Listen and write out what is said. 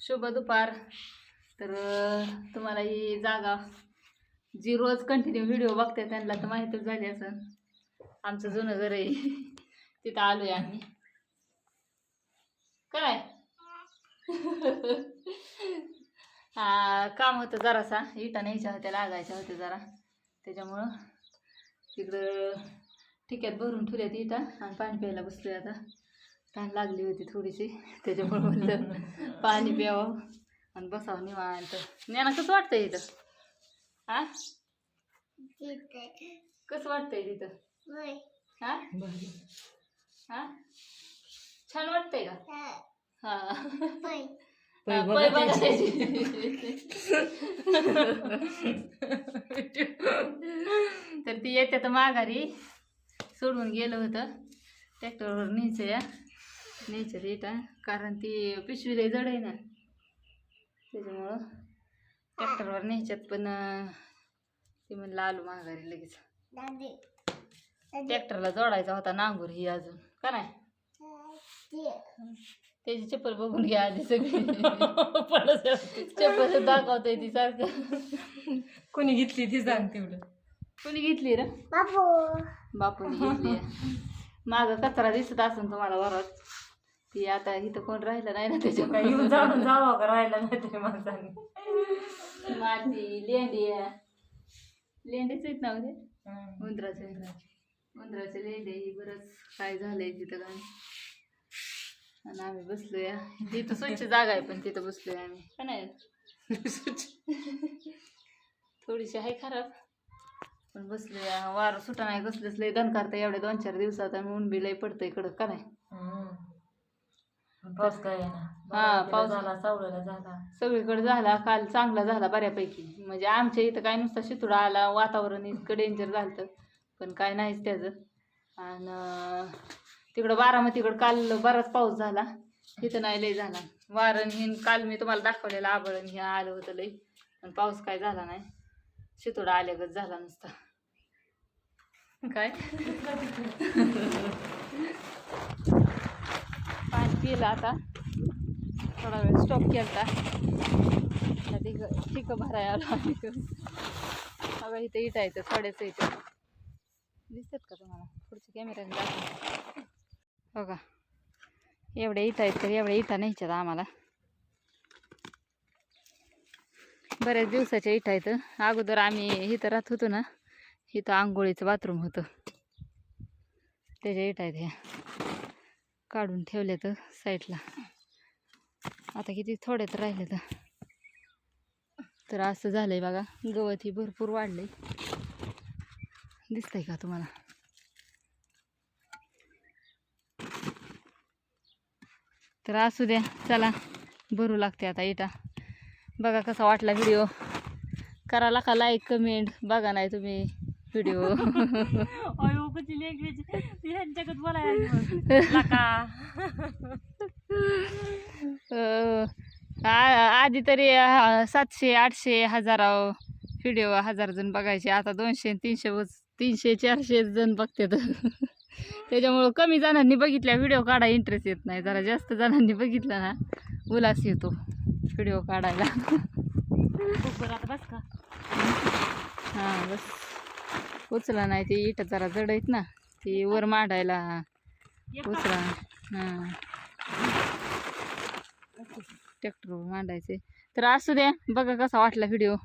शुभ दुपार. तर तुम्हाला ही जागा जी रोज कंटिन्यू व्हिडिओ बघते त्यांना तर माहीतच झाली असं आमचं जुनं घर आहे. तिथं आलोय आम्ही. काय काम होतं जरासा, इटा न्यायच्या होत्या, लागायच्या होत्या जरा, त्याच्यामुळं तिकडं ठिक्यात भरून ठेवल्यात इटा आणि पाणी प्यायला बसलोय. आता तहान लागली होती थोडीशी, त्याच्यामुळं म्हणलं पाणी प्यावं आणि बसावं निवांत. ज्ञाना कसं वाटतंय इथं? हा कसं वाटतंय तिथं? हा हा छान वाटतंय का? हा पै बघायची. तर ती येते तर माघारी सोडून गेलं होतं, ट्रॅक्टरवर न्यायचं इटा, कारण ती पिशवी लय जड आहे ना, त्याच्यामुळं ट्रॅक्टरवर न्यायच्यात. पण ती म्हणलं आलो माघारी लगेच. ट्रॅक्टरला जोडायचा होता नांगूर ही अजून का नाही. त्याची चप्पल बघून घ्या आधी सगळी. चप्पल दाखवतय ती सारखं. कोणी घेतली ती सांग तेवढं. कोणी घेतली रे? बापूने घेतली. माग कचरा दिसत असेल तुम्हाला वरात. ती आता इथं कोण राहिलं नाही ना, त्याच्यामुळे येऊन जाऊन जावं का राहायला नाही तरी माणसाने. माती लेंडीच आहेत ना म्हणजे उंदराचे लेंडे. बरंच काय झालंय तिथं काय. आणि आम्ही बसलोय तिथं, स्वच्छ जागा आहे पण तिथं बसलोय आम्ही का नाही. थोडीशी आहे खराब पण बसलोय. वारं सुटा नाही, कसलंच लय दण करता एवढ्या 2-4 दिवसात, आणि ऊन बी लय पडतंय कडक का नाही. पाऊस काय ना. हा पाऊस झाला, सावळला झाला, सगळीकडे झाला. काल चांगला झाला बऱ्यापैकी. म्हणजे आमच्या इथं काय नुसता शितुडा आला, वातावरण इतकं डेंजर झालं पण काय नाहीच त्याचं. आणि तिकडं बारामतीकडं काल बराच पाऊस झाला, इथं नाही लय झाला. वारण हिन काल मी तुम्हाला दाखवलेलं आबळण हे आलं होतं लय, पण पाऊस काय झाला नाही. शितुडा आल्यागत झाला नुसता. काय पाणी पिलं आता, थोडा वेळ स्टॉप केला. ठीक भरायला आलो. बघा इथं इटा येतं, थोड्याच इथं दिसतात का तुम्हाला? पुढच्या कॅमेऱ्याने दाखव. बघा एवढ्या इटा आहेत, तर एवढ्या इटा न्यायच्यात आम्हाला. बऱ्याच दिवसाच्या इटा आहेत. अगोदर आम्ही इथं राहत होतो ना, इथं आंघोळीचं बाथरूम होतं, त्याच्या इटा आहेत ह्या, काढून ठेवले तर साईडला. आता किती थोडे तर राहिले तर असं झालंय बघा. गवत ही भरपूर वाढलंय, दिसतंय का तुम्हाला? तर असू द्या, चला भरू लागते आता इटा. बघा कसा वाटला व्हिडिओ, करायला का लाईक कमेंट. बघा नाही तुम्ही व्हिडिओ. आधी तरी 700-800 1000 व्हिडिओ 1000 जण बघायचे, आता 200-300-400 जण बघतात. त्याच्यामुळं कमी जणांनी बघितल्या व्हिडिओ काढायला इंटरेस्ट येत नाही. जरा जास्त जणांनी बघितलं ना उल्हास येतो व्हिडिओ काढायला. बस का? हां बस उचला नाही, ती इटा जरा जड आहेत ना, ती वर मांडायला उचला. हां ट्रॅक्टरवर मांडायचे. तर असू द्या, बघा कसा वाटला व्हिडिओ.